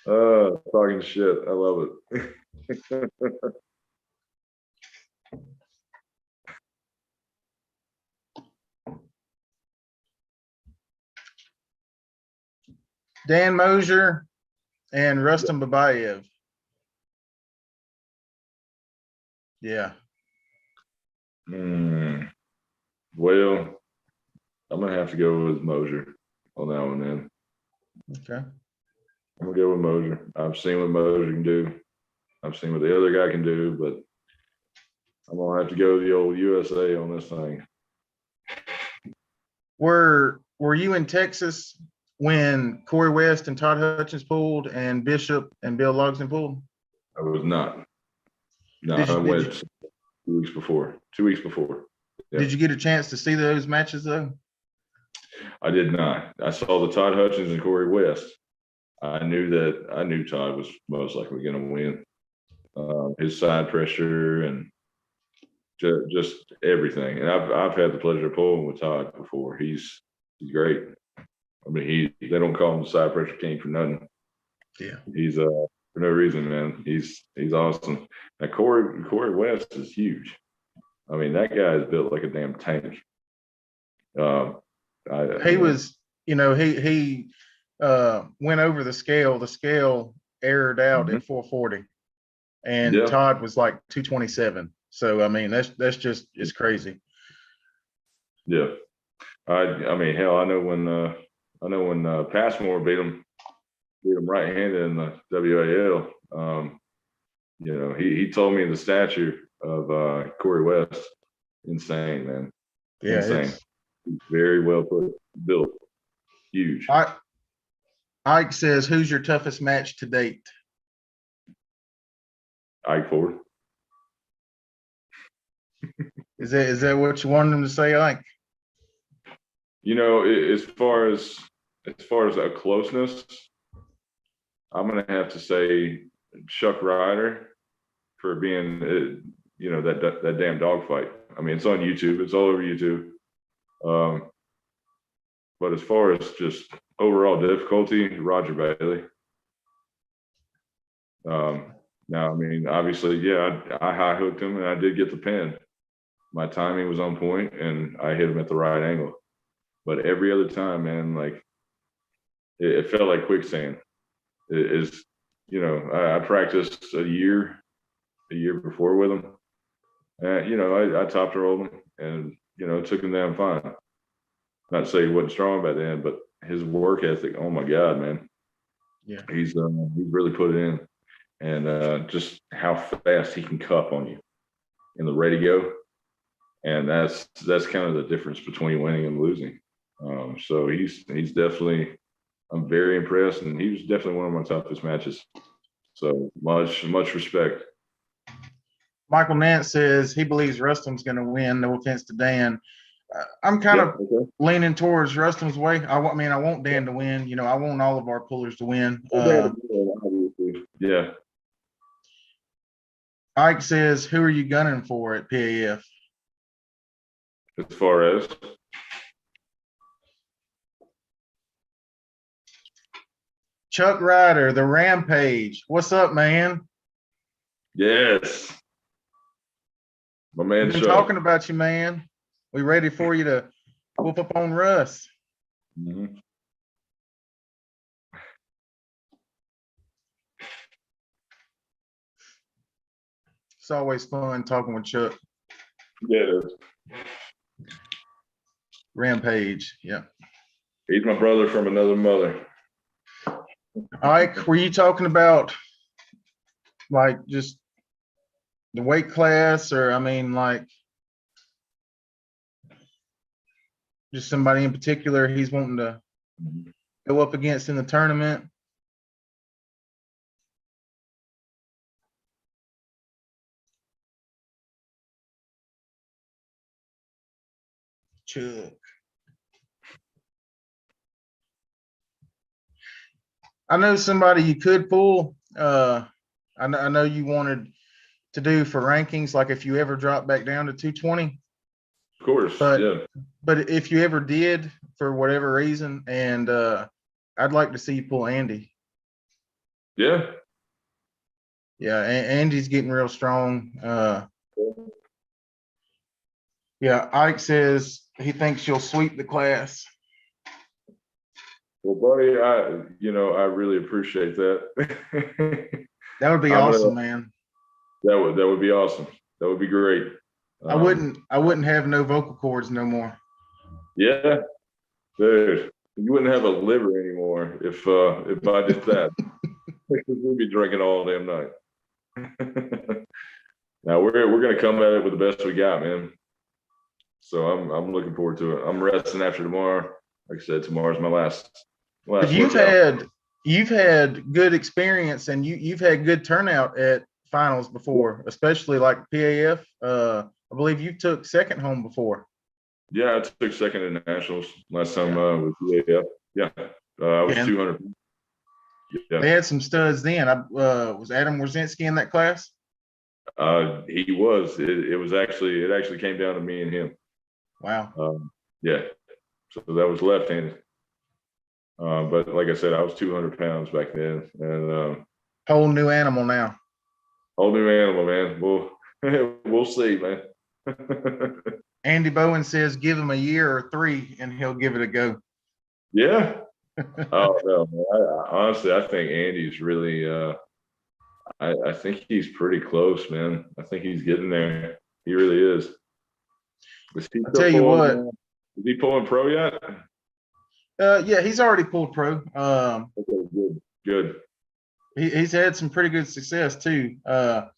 Talking shit. I love it. Dan Mosier and Rustam Babayev. Yeah. Well, I'm gonna have to go with Mosier on that one then. Okay. I'm gonna go with Mosier. I've seen what Mosier can do. I've seen what the other guy can do, but I'm gonna have to go the old USA on this thing. Were you in Texas when Corey West and Todd Hutchins pulled and Bishop and Bill Logsdon pulled? I was not. No, I went 2 weeks before. 2 weeks before. Yeah. Did you get a chance to see those matches though? I did not. I saw the Todd Hutchins and Corey West. I knew Todd was most likely going to win. His side pressure and just everything. And I've had the pleasure of pulling with Todd before. He's great. I mean, they don't call him the side pressure king for nothing. Yeah. He's for no reason, man. He's awesome. Now Corey West is huge. I mean, that guy is built like a damn tank. He was, he went over the scale. The scale errored out at 440, and Todd was like 227. So I mean, that's just it's crazy. Yeah, I mean, hell, I know when Passmore beat him right-handed in the WAL. He told me the stature of Corey West. Insane, man. Yeah, insane. He's very well built. Huge. Ike says, "Who's your toughest match to date?" Ike Ford. Is that what you wanted him to say, Ike? As far as a closeness, I'm gonna have to say Chuck Ryder for being that damn dogfight. I mean, it's on YouTube. It's all over YouTube. But as far as just overall difficulty, Roger Bailey. Now, I mean, obviously, yeah, I high hooked him and I did get the pin. My timing was on point and I hit him at the right angle. But every other time, man, like it felt like quicksand. I practiced a year before with him. And, I top rolled him and, took him down fine. Not to say he wasn't strong back then, but his work ethic, oh my God, man. Yeah. He's really put it in. And just how fast he can cup on you in the ready go. And that's kind of the difference between winning and losing. So he's definitely, I'm very impressed, and he was definitely one of my toughest matches. So much respect. Michael Nance says he believes Rustam's going to win. No offense to Dan. I'm kind of leaning towards Rustam's way. I want Dan to win. I want all of our pullers to win. Yeah. Ike says, "Who are you gunning for at PAF?" As far as Chuck Ryder, the Rampage. What's up, man? Yes. My man Been Chuck. talking about you, man. We ready for you to whoop up on Russ. Mm-hmm. It's always fun talking with Chuck. Yeah, it is. Rampage. Yeah. He's my brother from another mother. Ike, were you talking about like just the weight class, or I mean, like just somebody in particular he's wanting to go up against in the tournament? Chuck. I know somebody you could pull. I know you wanted to do for rankings, like if you ever drop back down to 220. Of course, But yeah. but if you ever did for whatever reason, and I'd like to see you pull Andy. Yeah. Yeah, Andy's getting real strong. Yeah, Ike says he thinks you'll sweep the class. Well, buddy, I really appreciate that. That would be awesome, man. That would be awesome. That would be great. I wouldn't have no vocal cords no more. Yeah, dude, you wouldn't have a liver anymore if I did that. We'd be drinking all damn night. Now we're gonna come at it with the best we got, man. So I'm looking forward to it. I'm resting after tomorrow. Like I said, tomorrow's my last. But you've had good experience, and you've had good turnout at finals before, especially like PAF. I believe you took second home before. Yeah, I took second in nationals last time with PAF. Yeah, I was 200. Yeah. They had some studs then. Was Adam Wierzinski in that class? He was. It actually came down to me and him. Wow. Yeah. So that was left-handed. But like I said, I was 200 pounds back then, and whole new animal now. Whole new animal, man. We'll see, man. Andy Bowen says give him a year or 3 and he'll give it a go. Yeah. Oh no, man. Honestly, I think Andy's really. I think he's pretty close, man. I think he's getting there. He really is. I'll tell you what. Is he pulling pro yet? Yeah, he's already pulled pro. Okay, good. He's had some pretty good success too. I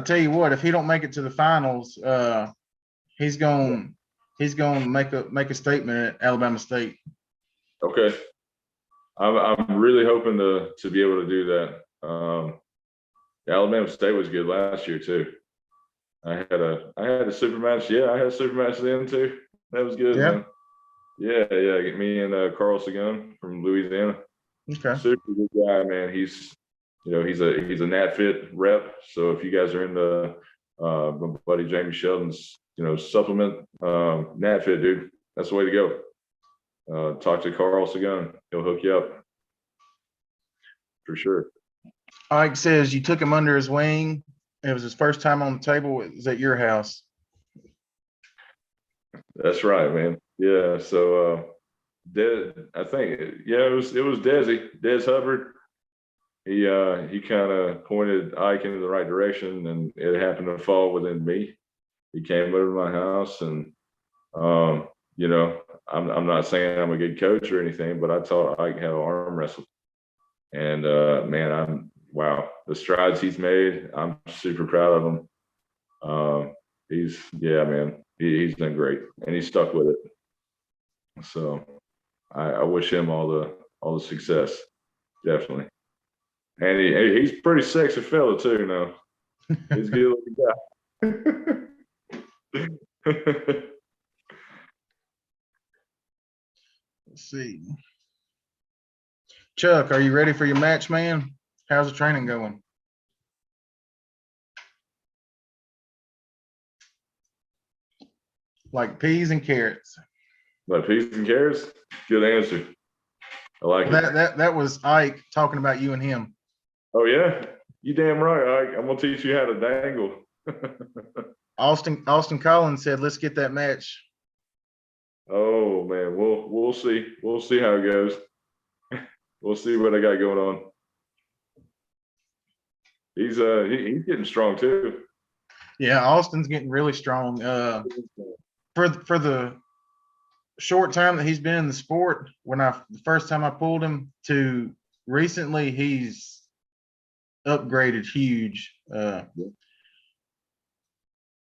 tell you what, if he don't make it to the finals, he's going to make a statement at Alabama State. Okay, I'm really hoping to be able to do that. Alabama State was good last year too. I had a super match. Yeah, I had a super match then too. That was good, man. Yeah. Me and Carl Sagan from Louisiana. Okay. Super good guy, man. He's a NatFit rep. So if you guys are into my buddy Jamie Sheldon's, supplement, NatFit, dude, that's the way to go. Talk to Carl Sagan. He'll hook you up for sure. Ike says you took him under his wing. It was his first time on the table. It was at your house. That's right, man. Yeah. So, I think, it was Des Hubbard. He kind of pointed Ike in the right direction, and it happened to fall within me. He came over to my house, and I'm not saying I'm a good coach or anything, but I taught Ike how to arm wrestle. And man, the strides he's made, I'm super proud of him. He's done great, and he's stuck with it. So I wish him all the success, definitely. And he's pretty sexy fella too. Now he's a good looking guy. Let's see. Chuck, are you ready for your match, man? How's the training going? Like peas and carrots. Like peas and carrots? Good answer. I like it. That was Ike talking about you and him. Oh yeah, you damn right, Ike. I'm gonna teach you how to dangle. Austin Collins said, "Let's get that match." Oh man, we'll see. We'll see how it goes. We'll see what I got going on. He's getting strong too. Yeah, Austin's getting really strong. For the short time that he's been in the sport, the first time I pulled him to recently, he's upgraded huge.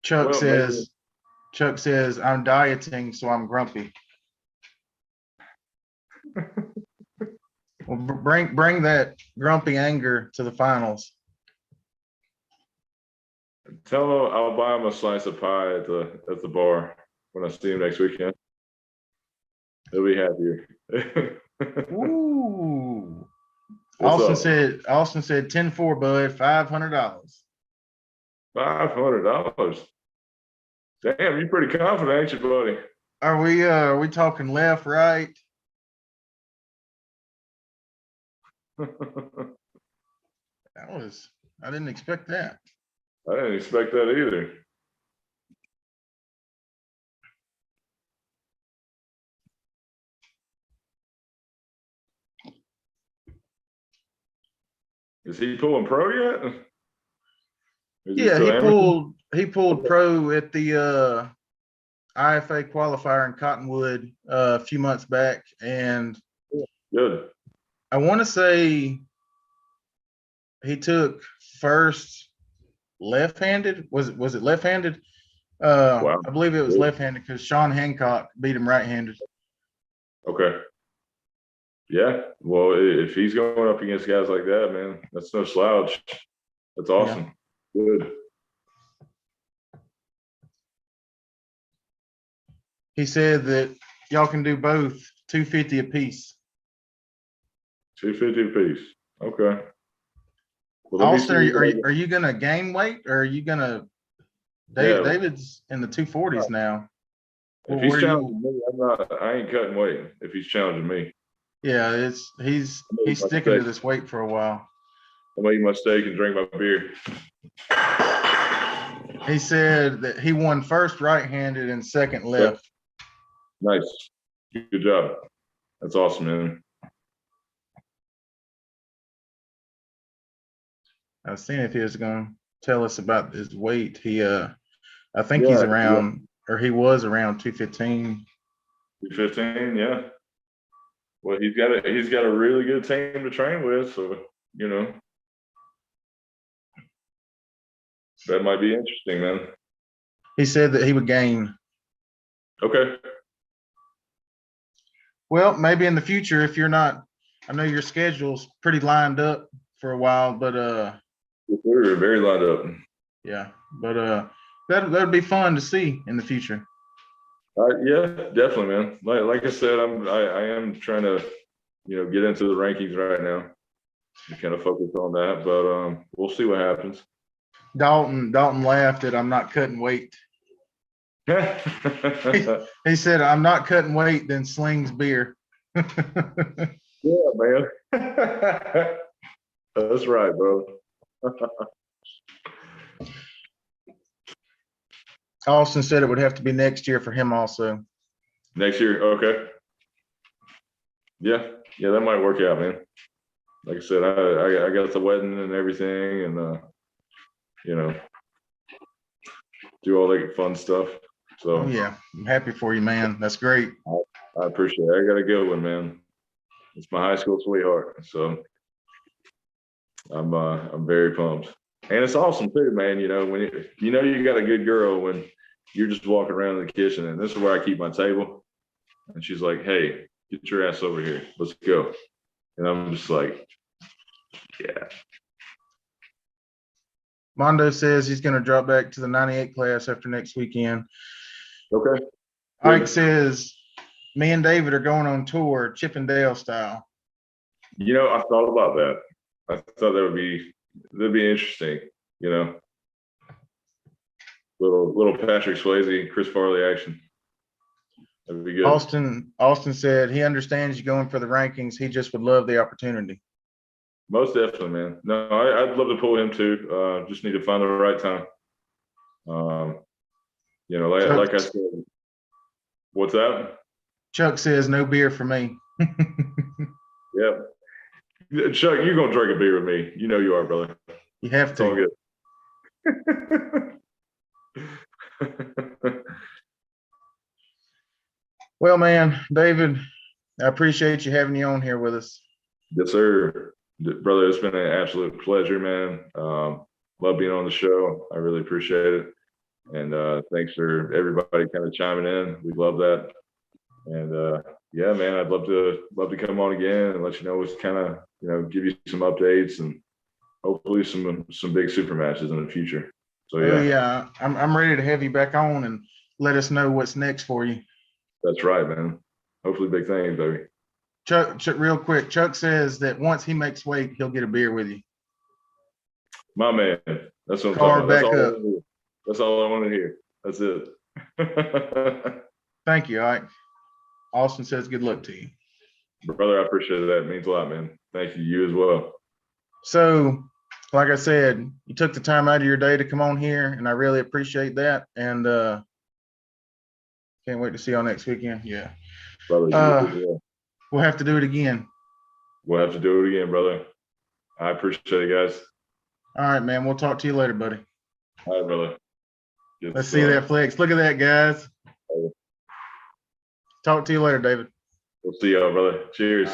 Chuck Well, maybe. says I'm dieting, so I'm grumpy. Well, bring that grumpy anger to the finals. Tell him I'll buy him a slice of pie at the bar when I see him next weekend. He'll be happier. Ooh. What's Austin up? said 10-4, bud, $500. $500. Damn, you're pretty confident, ain't you, buddy? Are we talking left, right? I didn't expect that. I didn't expect that either. Is he pulling pro yet? Yeah, he pulled pro at the IFA qualifier in Cottonwood a few months back, and Good. I want to say he took first left-handed. Was it left-handed? Wow. I believe it was left-handed because Sean Hancock beat him right-handed. Okay. Yeah. Well, if he's going up against guys like that, man, that's no slouch. That's awesome. Yeah. Good. He said that y'all can do both, 250 apiece. 250 apiece. Okay. Well, Austin, are you gonna gain weight or are you gonna? David's in the 240s now. If he's challenging me, I ain't cutting weight. If he's challenging me. Yeah, he's sticking to this weight for a while. I'll eat my steak and drink my beer. He said that he won first right-handed and second left. Nice. Good job. That's awesome, man. I was seeing if he was going to tell us about his weight. I think he's around, or he was around 215. 215, yeah. Well, he's got a really good team to train with, so that might be interesting, man. He said that he would gain. Okay. Well, maybe in the future, if you're not, I know your schedule's pretty lined up for a while, but we're very lined up. Yeah, but that'd be fun to see in the future. Yeah, definitely, man. Like I said, I am trying to, get into the rankings right now. And kind of focus on that, but we'll see what happens. Dalton laughed at I'm not cutting weight. He said I'm not cutting weight, then slings beer. Yeah, man. That's right, bro. Austin said it would have to be next year for him also. Next year, okay. Yeah, that might work out, man. Like I said, I got the wedding and everything, and do all that fun stuff. So yeah, I'm happy for you, man. That's great. I appreciate it. I got a good one, man. It's my high school sweetheart, so I'm very pumped. And it's awesome too, man. When you got a good girl when you're just walking around in the kitchen, and this is where I keep my table. And she's like, "Hey, get your ass over here. Let's go." And I'm just like, yeah. Mondo says he's going to drop back to the 98 class after next weekend. Okay. Ike says, me and David are going on tour, Chippendale style. I thought about that. I thought that'd be interesting, Little Patrick Swayze, Chris Farley action. That'd be good. Austin said he understands you going for the rankings. He just would love the opportunity. Most definitely, man. No, I'd love to pull him too. Just need to find the right time. Like I said. What's that? Chuck says no beer for me. Yep. Chuck, you're gonna drink a beer with me. You know you are, brother. You have to. It's all good. Well, man, David, I appreciate you having you on here with us. Yes, sir. Brother, it's been an absolute pleasure, man. Love being on the show. I really appreciate it. And thanks for everybody kind of chiming in. We love that. And yeah, man, I'd love to come on again and let you know what's kind of, give you some updates and hopefully some big super matches in the future. So yeah. Oh, yeah, I'm ready to have you back on and let us know what's next for you. That's right, man. Hopefully big things, baby. Chuck, real quick, Chuck says that once he makes weight, he'll get a beer with you. My man. That's what I'm Car talking about. back up. That's all I want to hear. That's it. Thank you, Ike. Austin says good luck to you. Brother, I appreciate that. It means a lot, man. Thank you. You as well. So, like I said, you took the time out of your day to come on here, and I really appreciate that. And can't wait to see y'all next weekend. Yeah. Brother, We'll have to do it again. We'll have to do it again, brother. I appreciate it, guys. All right, man. We'll talk to you later, buddy. All right, brother. Let's see that flex. Look at that, guys. Talk to you later, David. We'll see y'all, brother. Cheers.